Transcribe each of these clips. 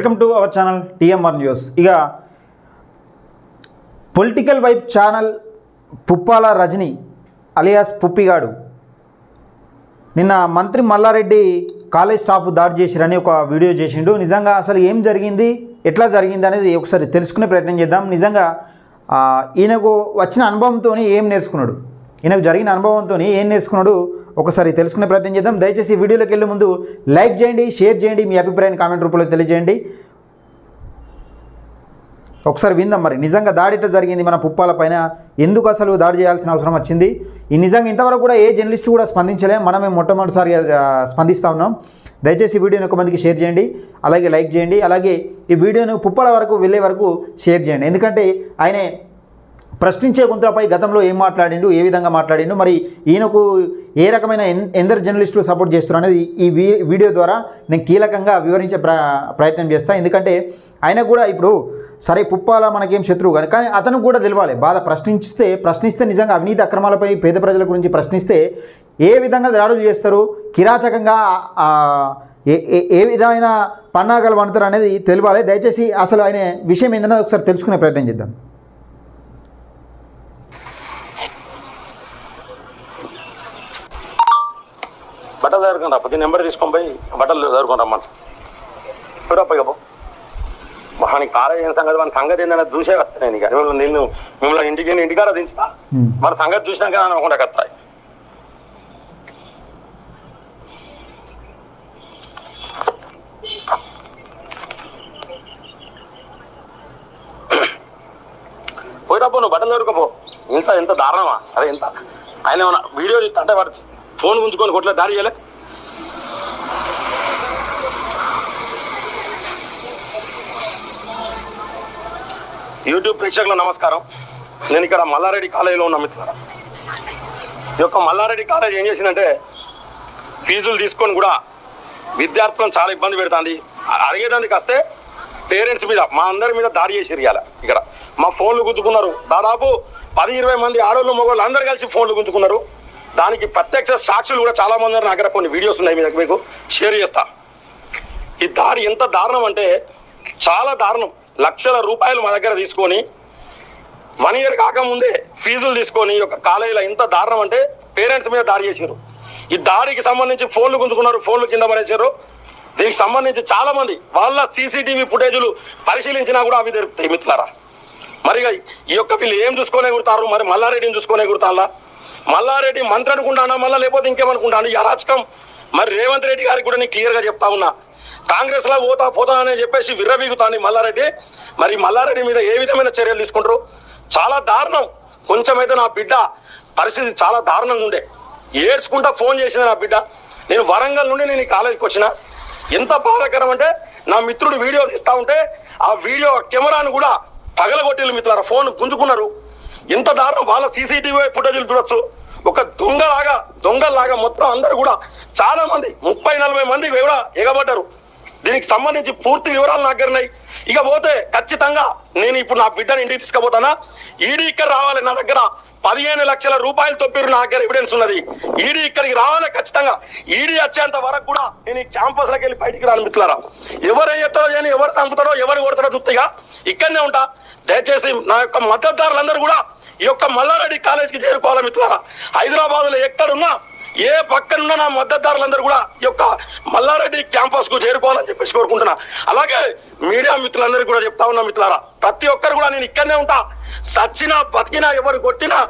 Welcome to our channel TMR news. ఇక political vibe channel Puppala Rajani alias పుప్పిగాడు నిన్న మంత్రి మల్లారెడ్డి కాలేజ్ స్టాఫ్ దాడి చేసిరని ఒక వీడియో చేసిండు. నిజంగా అసలు ఏం జరిగింది, ఎట్లా జరిగింది అనేది ఒకసారి తెలుసుకునే ప్రయత్నం చేద్దాం. నిజంగా ఈయనకు వచ్చిన అనుభవంతో ఏం నేర్చుకున్నాడు, ఈయనకు జరిగిన అనుభవంతో ఏం నేర్చుకున్నాడు ఒకసారి తెలుసుకునే ప్రయత్నం చేద్దాం. దయచేసి వీడియోలోకి వెళ్ళే ముందు లైక్ చేయండి, షేర్ చేయండి, మీ అభిప్రాయాన్ని కామెంట్ రూపంలో తెలియజేయండి. ఒకసారి విందాం మరి నిజంగా దాడి ఎట్లా జరిగింది, మన పుప్పాల పైన ఎందుకు అసలు దాడి చేయాల్సిన అవసరం వచ్చింది. ఈ నిజంగా ఇంతవరకు కూడా ఏ జర్నలిస్ట్ కూడా స్పందించలే, మనమే మొట్టమొదటిసారిగా స్పందిస్తూ ఉన్నాం. దయచేసి వీడియోని ఒక మందికి షేర్ చేయండి, అలాగే లైక్ చేయండి, అలాగే ఈ వీడియోను పుప్పాల వరకు వెళ్ళే వరకు షేర్ చేయండి. ఎందుకంటే ఆయన ప్రశ్నించే గొంతులపై గతంలో ఏం మాట్లాడిండు, ఏ విధంగా మాట్లాడిండు, మరి ఈయనకు ఏ రకమైన ఎందరు జర్నలిస్టులు సపోర్ట్ చేస్తారు అనేది ఈ వీడియో ద్వారా నేను కీలకంగా వివరించే ప్రయత్నం చేస్తాను. ఎందుకంటే ఆయన కూడా ఇప్పుడు సరే పుప్పాల మనకేం శత్రువు కానీ అతను కూడా తెలవాలి బాధ. ప్రశ్నిస్తే నిజంగా అవినీతి అక్రమాలపై పేద ప్రజల గురించి ప్రశ్నిస్తే ఏ విధంగా దాడులు చేస్తారు, కిరాచకంగా ఏ విధమైన పన్నాగాలు వండుతారు అనేది తెలియాలి. దయచేసి అసలు ఆయన విషయం ఏంటన్నది ఒకసారి తెలుసుకునే ప్రయత్నం చేద్దాం. బట్టలు చదువుకుంటా పొద్దున్న నెంబర్ తీసుకొని పోయి బట్టలు చదువుకుంటా అమ్మ చూడప్ప మహాని కాలేజ్ అయిన సంగతి మన సంగతి ఏంటనే చూసే వస్తా నేను. ఇక నిన్ను మిమ్మల్ని ఇంటికాడ దించుతా, మన సంగతి చూసినాక అనుకుంటా కత్తాయి. పోయినప్పుడు నువ్వు బట్టలు చదువుకోపో. ఎంత దారుణమా అదే, ఎంత ఆయన ఏమన్నా వీడియో తీస్తా అంటే వాడు ఫోన్ గుంజుకొని కొట్లే దాడి చేయలే. యూట్యూబ్ ప్రేక్షకులకు నమస్కారం. నేను ఇక్కడ మల్లారెడ్డి కాలేజీలో ఉన్న మిత్రులారా, ఈ యొక్క మల్లారెడ్డి కాలేజ్ ఏం చేసిందంటే ఫీజులు తీసుకొని కూడా విద్యార్థులను చాలా ఇబ్బంది పెడుతుంది. అడిగేదానికి వస్తే పేరెంట్స్ మీద మా అందరి మీద దాడి చేసి ఇవ్వాలి. ఇక్కడ మా ఫోన్లు గుంజుకున్నారు, దాదాపు 10-20 మంది ఆడోళ్ళు మగవాళ్ళు అందరు కలిసి ఫోన్లు గుంజుకున్నారు. దానికి ప్రత్యక్ష సాక్షులు కూడా చాలా మంది నా దగ్గర కొన్ని వీడియోస్ ఉన్నాయి, మీకు షేర్ చేస్తా. ఈ దాడి ఎంత దారుణం అంటే చాలా దారుణం. లక్షల రూపాయలు మా దగ్గర తీసుకొని 1 year కాకముందే ఫీజులు తీసుకొని ఒక కాలేజీలో ఎంత దారుణం అంటే పేరెంట్స్ మీద దాడి చేశారు. ఈ దాడికి సంబంధించి ఫోన్లు గుంజుకున్నారు, ఫోన్లు కింద పడేశారు. దీనికి సంబంధించి చాలా మంది వాళ్ళ సీసీటీవీ ఫుటేజీలు పరిశీలించినా కూడా అవి దొరుకుతాయి మిత్రులారా. మరి ఈ యొక్క వీళ్ళు ఏం చూసుకొని ఎగురుతారు, మరి మల్లారెడ్డిని చూసుకొని ఎగురుతారా? మల్లారెడ్డి మంత్రి అనుకుంటానా మళ్ళీ, లేకపోతే ఇంకేమనుకుంటాను? ఈ అరాచకం మరి రేవంత్ రెడ్డి గారికి కూడా నేను క్లియర్గా చెప్తా ఉన్నా. కాంగ్రెస్లో పోతా అని చెప్పేసి విర్రవీగుతాను మల్లారెడ్డి. మరి మల్లారెడ్డి మీద ఏ విధమైన చర్యలు తీసుకుంటారు? చాలా దారుణం. కొంచెమైతే నా బిడ్డ పరిస్థితి చాలా దారుణంగా ఉండే, ఏడ్చుకుంటా ఫోన్ చేసింది నా బిడ్డ. నేను వరంగల్ నుండి నేను ఈ కాలేజీకి వచ్చిన. ఎంత బాధాకరం అంటే నా మిత్రుడు వీడియో తీస్తా ఉంటే ఆ వీడియో కెమెరాను కూడా పగలగొట్టిల్లు మిత్రులారా, ఫోన్ గుంజుకున్నారు. ఎంత దారుణం. వాళ్ళ సీసీటీవీ ఫుటేజీలు చూడొచ్చు. ఒక దొంగలాగా మొత్తం అందరు కూడా చాలా మంది 30-40 మంది కూడా ఎగబడ్డారు. దీనికి సంబంధించి పూర్తి వివరాలు నా దగ్గర ఉన్నాయి. ఇక పోతే ఖచ్చితంగా నేను ఇప్పుడు నా బిడ్డని ఇంటికి తీసుకుపోతానా, ఈడీ ఇక్కడ రావాలి. నా దగ్గర 15 లక్షల రూపాయలు తొప్పిరు, నా దగ్గర ఎవిడెన్స్ ఉన్నది. ఈడీ ఇక్కడికి రావాలి ఖచ్చితంగా. ఈడీ వచ్చేంత వరకు కూడా నేను ఈ క్యాంపస్లోకి వెళ్ళి బయటికి రాను మిత్రులారా. ఎవరు ఎత్తారో కానీ, ఎవరు చంపుతారో, ఎవరు కొడతారో చూస్తేగా ఇక్కడనే ఉంటా. దయచేసి నా యొక్క మద్దతుదారులందరూ కూడా ఈ యొక్క మల్లారెడ్డి కాలేజీకి చేరుకోవాలి మిత్రులారా. హైదరాబాద్లో ఎక్కడున్నా, ఏ పక్కనున్నా నా మద్దతుదారులందరూ కూడా ఈ యొక్క మల్లారెడ్డి క్యాంపస్కు చేరుకోవాలని చెప్పేసి కోరుకుంటున్నా. అలాగే మీడియా మిత్రులందరికీ కూడా చెప్తా ఉన్నా మిత్రులారా, ప్రతి ఒక్కరు కూడా నేను ఇక్కడనే ఉంటా. సచ్చినా బతికినా ఎవరు కొట్టినా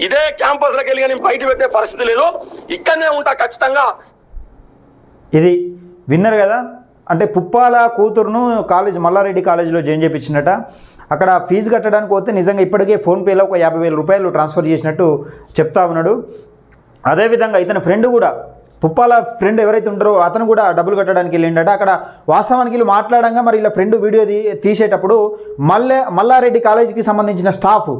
ఇదే క్యాంపస్లోకి వెళ్ళి నేను బయట పెట్టే పరిస్థితి లేదు, ఇక్కడనే ఉంటా ఖచ్చితంగా. ఇది విన్నారు కదా, అంటే పుప్పాల కూతురును మల్లారెడ్డి కాలేజీలో జాయిన్ చేయించినట్ట. అక్కడ ఫీజు కట్టడానికి పోతే నిజంగా ఇప్పటికే ఫోన్పేలో ఒక 50,000 రూపాయలు ట్రాన్స్ఫర్ చేసినట్టు చెప్తా ఉన్నాడు. అదేవిధంగా ఇతని ఫ్రెండ్ కూడా, పుప్పాల ఫ్రెండ్ ఎవరైతే ఉంటారో అతను కూడా డబ్బులు కట్టడానికి వెళ్ళిండట. అక్కడ వాస్తవానికి వీళ్ళు మాట్లాడంగా మరి ఇలా ఫ్రెండ్ వీడియో తీసేటప్పుడు మల్లారెడ్డి కాలేజీకి సంబంధించిన స్టాఫ్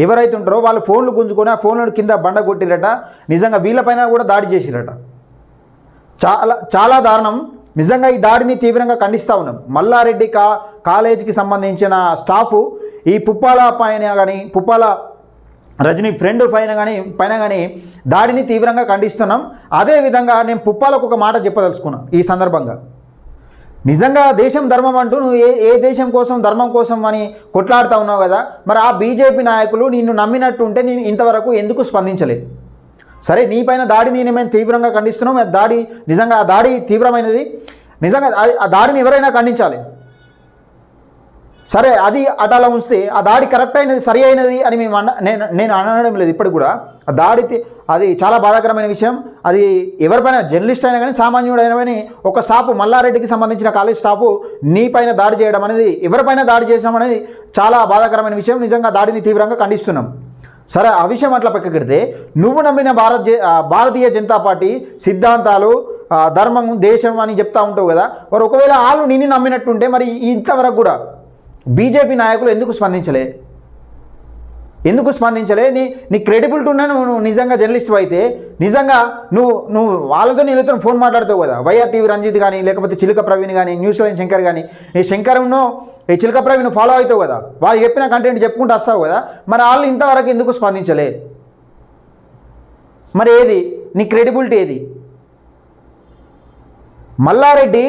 ఎవరైతే ఉంటారో వాళ్ళు ఫోన్లు గుంజుకొని ఆ ఫోన్లను కింద బండ కొట్టిరట. నిజంగా వీళ్ళపైన కూడా దాడి చేసిరట. చాలా దారుణం. నిజంగా ఈ దాడిని తీవ్రంగా ఖండిస్తూ ఉన్నాం. మల్లారెడ్డి కాలేజీకి సంబంధించిన స్టాఫ్ ఈ పుప్పాల పైన కానీ, పుప్పాల రజనీ ఫ్రెండ్ పైన కానీ దాడిని తీవ్రంగా ఖండిస్తున్నాం. అదేవిధంగా నేను పుప్పాలకు ఒక మాట చెప్పదలుచుకున్నాను ఈ సందర్భంగా. నిజంగా దేశం ధర్మం అంటూ నువ్వు ఏ దేశం కోసం ధర్మం కోసం అని కొట్లాడుతూ ఉన్నావు కదా, మరి ఆ బీజేపీ నాయకులు నిన్ను నమ్మినట్టుంటే నేను ఇంతవరకు ఎందుకు స్పందించలేదు? సరే, నీపైన దాడిని మేము తీవ్రంగా ఖండిస్తున్నాం. దాడి నిజంగా ఆ దాడి తీవ్రమైనది. నిజంగా ఆ దాడిని ఎవరైనా ఖండించాలి. సరే, అది అలా ఉంచితే ఆ దాడి కరెక్ట్ అయినది, సరి అయినది అని మేము నేను అనడం లేదు. ఇప్పటికి కూడా ఆ దాడి అది చాలా బాధాకరమైన విషయం. అది ఎవరిపైన జర్నలిస్ట్ అయినా కానీ సామాన్యుడైనా కానీ ఒక స్టాఫ్ మల్లారెడ్డికి సంబంధించిన కాలేజ్ స్టాఫ్ నీపైన దాడి చేయడం అనేది, ఎవరిపైన దాడి చేయడం అనేది చాలా బాధాకరమైన విషయం. నిజంగా దాడిని తీవ్రంగా ఖండిస్తున్నాం. సరే, ఆ విషయం అట్లా పక్కకెడితే నువ్వు నమ్మిన భారతీయ జనతా పార్టీ సిద్ధాంతాలు, ధర్మం, దేశం అని చెప్తా ఉంటావు కదా, మరి ఒకవేళ వాళ్ళు నిన్ను నమ్మినట్టుంటే మరి ఇంతవరకు కూడా బీజేపీ నాయకులు ఎందుకు స్పందించలే? నీ క్రెడిబిలిటీ ఉన్నా నువ్వు నిజంగా జర్నలిస్ట్ అయితే నిజంగా నువ్వు వాళ్ళతో నీళ్ళతో ఫోన్ మాట్లాడుతావు కదా, వైఆర్ టీవీ రంజిత్ కానీ, లేకపోతే చిలుక ప్రవీణ్ కానీ, న్యూస్ లైన్ శంకర్ కానీ, ఈ శంకర్ను ఈ చిలుక ప్రవీణ్ ఫాలో అవుతావు కదా, వాళ్ళు చెప్పిన కంటెంట్ చెప్పుకుంటూ వస్తావు కదా, మరి వాళ్ళు ఇంతవరకు ఎందుకు స్పందించలే? మరి ఏది నీ క్రెడిబిలిటీ ఏది? మల్లారెడ్డి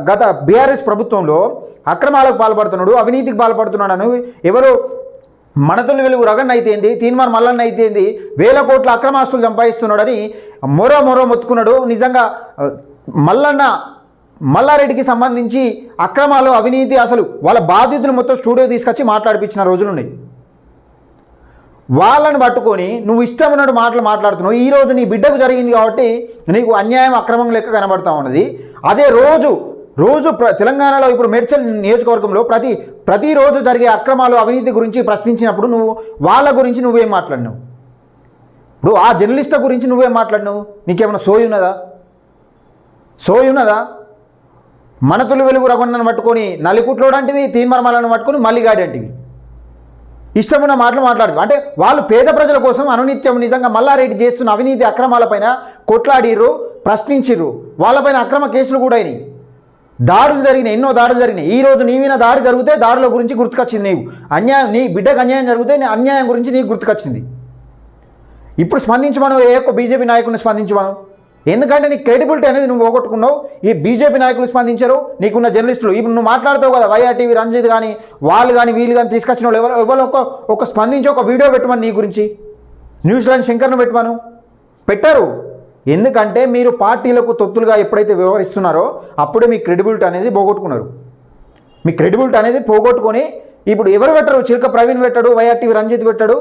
గత బీఆర్ఎస్ ప్రభుత్వంలో అక్రమాలకు పాల్పడుతున్నాడు, అవినీతికి పాల్పడుతున్నాడు అని ఎవరు మనతులు వెలుగు రగన్ అయితేంది, తీన్మార్ మల్లన్న అయితేంది, 1000 కోట్ల అక్రమాస్తులు సంపాదిస్తున్నాడని మొరో మొత్తుకున్నాడు. నిజంగా మల్లారెడ్డికి సంబంధించి అక్రమాలు, అవినీతి, అసలు వాళ్ళ బాధితులు మొత్తం స్టూడియో తీసుకొచ్చి మాట్లాడిపించిన రోజులు ఉన్నాయి. వాళ్ళని పట్టుకొని నువ్వు ఇష్టం ఉన్నట్టు మాట్లాడుతున్నావు. ఈరోజు నీ బిడ్డకు జరిగింది కాబట్టి నీకు అన్యాయం, అక్రమం లెక్క కనబడతా ఉన్నది. అదే రోజు తెలంగాణలో ఇప్పుడు మేడ్చల్ నియోజకవర్గంలో ప్రతిరోజు జరిగే అక్రమాలు, అవినీతి గురించి ప్రశ్నించినప్పుడు వాళ్ళ గురించి నువ్వేం మాట్లాడినావు? ఇప్పుడు ఆ జర్నలిస్టు గురించి నువ్వేం మాట్లాడినావు? నీకేమైనా సోయి ఉన్నదా? మనతులు వెలుగు రగన్నను పట్టుకొని నలికుట్లోడంటివి, తీన్మర్మలను పట్టుకొని మల్లిగాడి అంటివి ఇష్టమున్న మాట్లాడుతూ, అంటే వాళ్ళు పేద ప్రజల కోసం అనునిత్యం నిజంగా మల్లారెడ్డి చేస్తున్న అవినీతి అక్రమాలపైన కొట్లాడిర్రు, ప్రశ్నించిర్రు. వాళ్ళపైన అక్రమ కేసులు కూడా అయినాయి, దాడులు జరిగినాయి, ఎన్నో దాడులు జరిగినాయి. ఈరోజు నీ మీద దాడి జరిగితే దాడుల గురించి గుర్తుకొచ్చింది. నీవు అన్యాయం, నీ బిడ్డకు అన్యాయం జరిగితే అన్యాయం గురించి నీకు గుర్తుకొచ్చింది. ఇప్పుడు స్పందించమను, ఏ ఒక్క బీజేపీ నాయకుడిని స్పందించమను. ఎందుకంటే నీ క్రెడిబిలిటీ అనేది నువ్వు పోగొట్టుకున్నావు. ఈ బీజేపీ నాయకులు స్పందించరు, నీకున్న జర్నలిస్టులు. ఇప్పుడు నువ్వు మాట్లాడుతావు కదా, వైఆర్ టీవీ రంజిత్ కానీ, వాళ్ళు కానీ, వీళ్ళు కానీ తీసుకొచ్చిన వాళ్ళు ఎవరు ఒక స్పందించి ఒక వీడియో పెట్టమని, నీ గురించి న్యూస్ లైన్ శంకర్ను పెట్టరు. ఎందుకంటే మీరు పార్టీలకు తొత్తులుగా ఎప్పుడైతే వ్యవహరిస్తున్నారో అప్పుడే మీ క్రెడిబిలిటీ అనేది పోగొట్టుకున్నారు. మీ క్రెడిబిలిటీ అనేది పోగొట్టుకొని ఇప్పుడు ఎవరు పెట్టరు? చిలుక ప్రవీణ్ పెట్టాడు, వైఆర్ టీవీ రంజిత్ పెట్టాడు,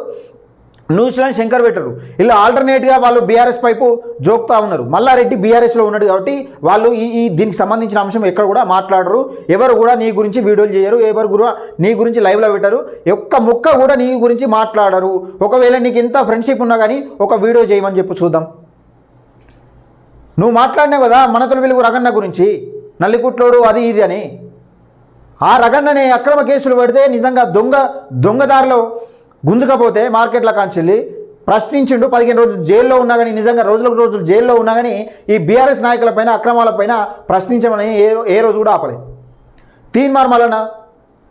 న్యూస్ లైన్ శంకర్ పెట్టరు. ఇలా ఆల్టర్నేట్గా వాళ్ళు బీఆర్ఎస్ వైపు జోక్తా ఉన్నారు. మల్లారెడ్డి బీఆర్ఎస్లో ఉన్నాడు కాబట్టి వాళ్ళు దీనికి సంబంధించిన అంశం ఎక్కడ కూడా మాట్లాడరు. ఎవరు కూడా నీ గురించి వీడియోలు చేయరు, ఎవరు కూడా నీ గురించి లైవ్లో పెట్టరు, ఒక్క ముక్క కూడా నీ గురించి మాట్లాడరు. ఒకవేళ నీకు ఎంత ఫ్రెండ్షిప్ ఉన్నా కానీ ఒక వీడియో చేయమని చెప్పు చూద్దాం. నువ్వు మాట్లాడినావు కదా మనతుల వెలుగు రగన్న గురించి, నల్లికుట్లోడు అది ఇది అని. ఆ రగన్ననే అక్రమ కేసులు పెడితే నిజంగా దొంగదారిలో గుంజుకపోతే మార్కెట్ల కాంచెల్లి ప్రశ్నించిండు. 15 రోజులు జైల్లో ఉన్నా కానీ, నిజంగా రోజులు జైల్లో ఉన్నా కానీ ఈ బీఆర్ఎస్ నాయకులపైన అక్రమాలపైన ప్రశ్నించమని ఏ రోజు కూడా ఆపలే. తీన్మార్ మల్లన్న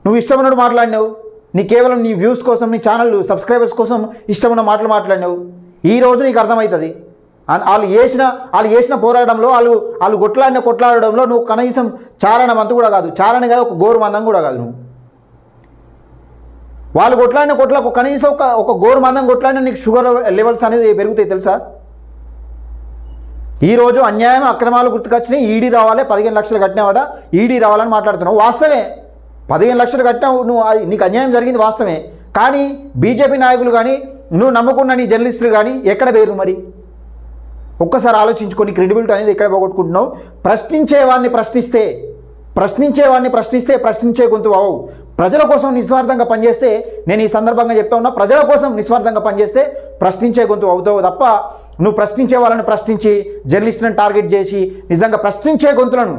నువ్వు ఇష్టమున్నట్టు మాట్లాడినావు. నీ కేవలం నీ వ్యూస్ కోసం, నీ ఛానల్ సబ్స్క్రైబర్స్ కోసం ఇష్టమున్న మాట్లాడినావు. ఈరోజు నీకు అర్థమవుతుంది. వాళ్ళు చేసిన పోరాటంలో వాళ్ళు కొట్లాడడంలో నువ్వు కనీసం చారణమంత కూడా కాదు, చారణ కాదు, ఒక గోరు మందం కూడా కాదు. నువ్వు వాళ్ళు కొట్లాకు కనీసం ఒక గోరు మందం కొట్లాడిన నీకు షుగర్ లెవెల్స్ అనేది పెరుగుతాయి తెలుసా? ఈరోజు అన్యాయం, అక్రమాలు గుర్తుకొచ్చినాయి. ఈడీ రావాలి, 15 లక్షలు కట్టినావాడ, ఈడీ రావాలని మాట్లాడుతున్నావు. వాస్తవమే, 15 లక్షలు కట్టినావు, నువ్వు నీకు అన్యాయం జరిగింది వాస్తవమే. కానీ బీజేపీ నాయకులు కానీ, నువ్వు నమ్ముకున్న నీ జర్నలిస్టులు కానీ ఎక్కడ వేరు? మరి ఒక్కసారి ఆలోచించుకొని క్రెడిబిలిటీ అనేది ఎక్కడ పోగొట్టుకుంటున్నావు? ప్రశ్నించేవాడిని ప్రశ్నిస్తే ప్రశ్నించే గొంతు అవ్వవు. ప్రజల కోసం నిస్వార్థంగా పనిచేస్తే, నేను ఈ సందర్భంగా చెప్తా ఉన్నా, ప్రజల కోసం నిస్వార్థంగా పనిచేస్తే ప్రశ్నించే గొంతు అవుతావు తప్ప నువ్వు ప్రశ్నించే వాళ్ళని ప్రశ్నించి జర్నలిస్టులను టార్గెట్ చేసి, నిజంగా ప్రశ్నించే గొంతులను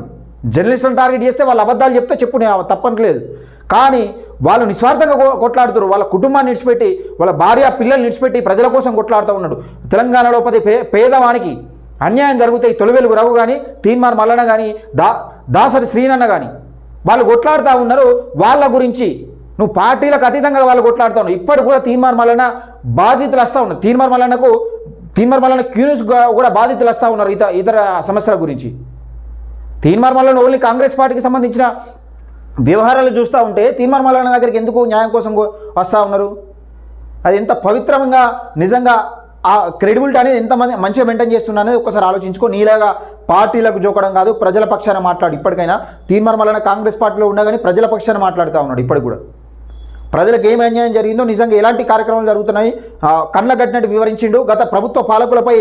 జర్నలిస్టులను టార్గెట్ చేస్తే వాళ్ళు అబద్ధాలు చెప్తే చెప్పు, తప్పట్లేదు. కానీ వాళ్ళు నిస్వార్థంగా కొట్లాడుతారు. వాళ్ళ కుటుంబాన్ని విడిచిపెట్టి, వాళ్ళ భార్య పిల్లల్ని విడిచిపెట్టి ప్రజల కోసం కొట్లాడుతూ ఉన్నాడు. తెలంగాణలో పేదవానికి అన్యాయం జరుగుతాయి. తొలివెలుగు రఘు కానీ, తీన్మార్ మల్లన్న కానీ, దాసరి శ్రీనన్న కానీ వాళ్ళు కొట్లాడుతూ ఉన్నారు. వాళ్ళ గురించి నువ్వు పార్టీలకు అతీతంగా వాళ్ళు కొట్లాడుతూ ఉన్నావు. ఇప్పటి కూడా తీన్మార్ మల్లన్న బాధితులు వస్తూ ఉన్నారు. తీన్మార్ మల్లన్న క్యూన్స్ కూడా బాధితులు వస్తూ ఉన్నారు ఇతర సమస్యల గురించి. తీన్మార్ మల్లన్న ఓన్లీ కాంగ్రెస్ పార్టీకి సంబంధించిన వ్యవహారాలు చూస్తూ ఉంటే తీన్మార్ మల్లన్న దగ్గరికి ఎందుకు న్యాయం కోసం వస్తూ ఉన్నారు? అది ఎంత పవిత్రంగా నిజంగా ఆ క్రెడిబిలిటీ అనేది ఎంత మంచిగా మెయింటైన్ చేస్తున్నా అనేది ఒక్కసారి ఆలోచించుకో. నీలాగా పార్టీలకు జోకడం కాదు, ప్రజల పక్షాన మాట్లాడు. ఇప్పటికైనా తీన్మార్ మల్లన్న కాంగ్రెస్ పార్టీలో ఉన్నా కానీ ప్రజల పక్షాన మాట్లాడుతూ ఉన్నాడు. ఇప్పటికి కూడా ప్రజలకు ఏం అన్యాయం జరిగిందో, నిజంగా ఎలాంటి కార్యక్రమాలు జరుగుతున్నాయి కళ్ళ కట్టినట్టు వివరించిండు. గత ప్రభుత్వ పాలకులపై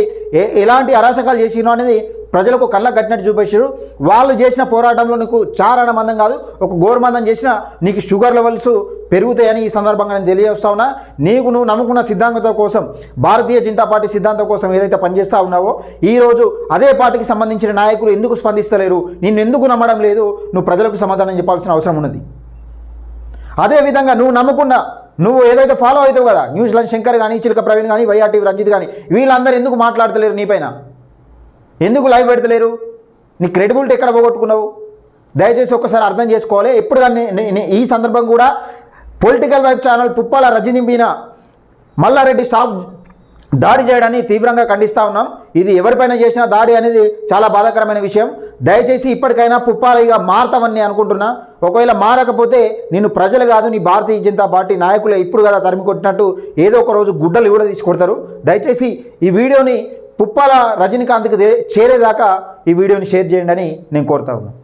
ఎలాంటి అరాచకాలు చేసిండో అనేది ప్రజలకు కళ్ళ కట్టినట్టు చూపించారు. వాళ్ళు చేసిన పోరాటంలో నీకు చారణ మందం కాదు, ఒక గోరుమందం చేసినా నీకు షుగర్ లెవెల్స్ పెరుగుతాయని ఈ సందర్భంగా నేను తెలియజేస్తా ఉన్నా. నువ్వు నమ్ముకున్న సిద్ధాంతం కోసం, భారతీయ జనతా పార్టీ సిద్ధాంతం కోసం ఏదైతే పనిచేస్తూ ఉన్నావో, ఈరోజు అదే పార్టీకి సంబంధించిన నాయకులు ఎందుకు స్పందిస్తలేరు, నిన్ను ఎందుకు నమ్మడం లేదు, నువ్వు ప్రజలకు సమాధానం చెప్పాల్సిన అవసరం ఉన్నది. అదేవిధంగా నువ్వు ఏదైతే ఫాలో అవుతావు కదా, న్యూజిలాండ్ శంకర్ కానీ, చిలక ప్రవీణ్ కానీ, వైఆర్టీవీ రంజిత్ కానీ, వీళ్ళందరూ ఎందుకు మాట్లాడతలేరు నీపైన? ఎందుకు లైవ్ పెడతలేరు? నీ క్రెడిబిలిటీ ఎక్కడ పోగొట్టుకున్నావు? దయచేసి ఒక్కసారి అర్థం చేసుకోవాలి. ఎప్పుడు కానీ ఈ సందర్భం కూడా political vibe channel Puppala Rajani మీన మల్లారెడ్డి స్టాఫ్ దాడి చేయడాన్ని తీవ్రంగా ఖండిస్తూ ఉన్నాం. ఇది ఎవరిపైన చేసిన దాడి అనేది చాలా బాధాకరమైన విషయం. దయచేసి ఇప్పటికైనా పుప్పాల ఇక మారతామని అనుకుంటున్నా. ఒకవేళ మారకపోతే నిన్ను ప్రజలు కాదు, నీ భారతీయ జనతా పార్టీ నాయకులే ఇప్పుడు కదా తరిమి కొట్టినట్టు ఏదో ఒక రోజు గుడ్డలు కూడా తీసి కొడతారు. దయచేసి ఈ వీడియోని పుప్పాల రజనీకాంత్కి చేరేదాకా ఈ వీడియోని షేర్ చేయండి అని నేను కోరుతా ఉన్నాను.